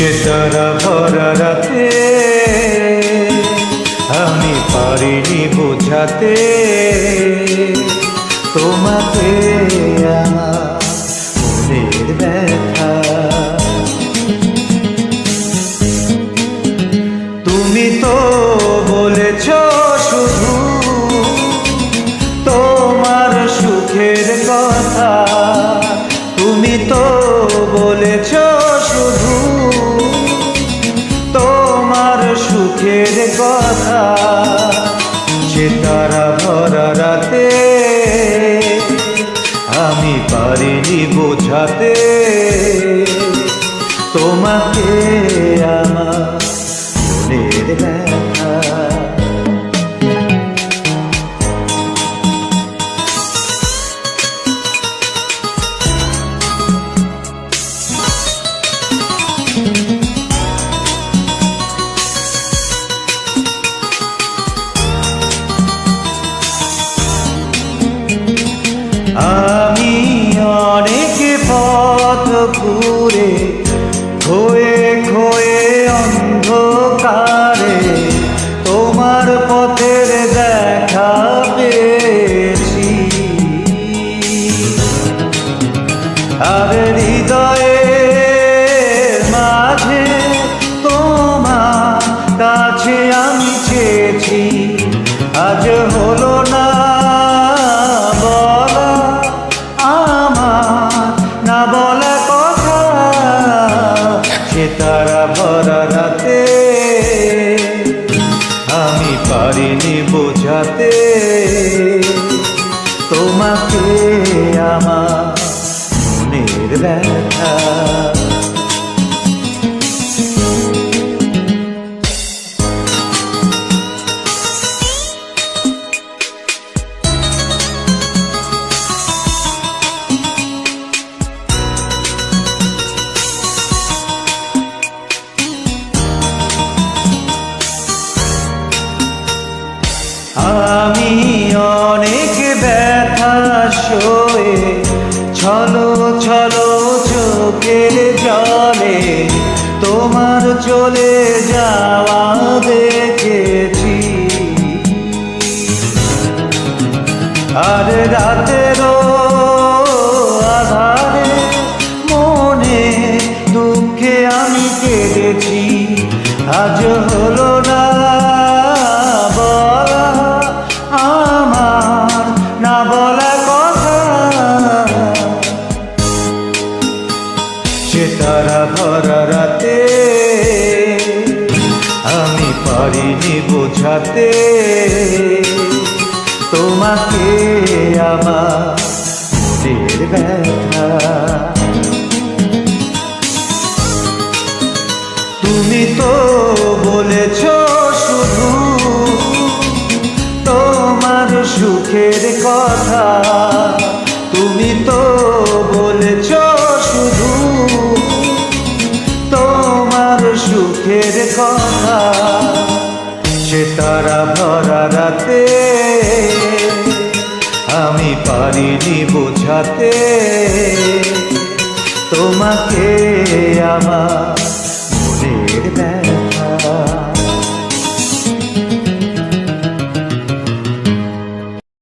সে তারা ভরা রাতে আমি পারিনি বোঝাতে তোমাকে আমার মনের ব্যথা। তুমি তো বলেছ শুধু তোমার সুখের কথা, তুমি তো বলেছ শুধু তোমার সুখের কথা। সে তারা ভরা রাতে আমি পারিনি বোঝাতে তোমাকে আমার মনের ব্যথা। আমি অনেক পথ ঘুরে খোয়ে খোয়ে অন্ধকারে তোমার পথের দেখা পেয়েছি, আর হৃদয়ের মাঝে তোমার কাছে আমি চেয়েছি। আজ হলো না বলা কথা, সে তারা ভরা রাতে আমি পারিনি বোঝাতে তোমাকে আমার মনের ব্যথা। আমি অনেক ব্যথা সয়ে ছলো ছলো চোখের জলে তোমার চলে যাওয়া দেখেছি, আর রাতেরও আধারে মনে দুঃখে আমি কেঁদেছি। আজ হলো না বলা কথা, সে তারা ভরা রাতে আমি পারিনি বোঝাতে তোমাকে আমার মনের ব্যথা। তুমি তো বলেছ শুধু তোমার সুখের কথা, তুমি তো বলেছ শুধু তোমার সুখের কথা। সে তারা ভরা রাতে আমি পারিনি বোঝাতে তোমাকে আমার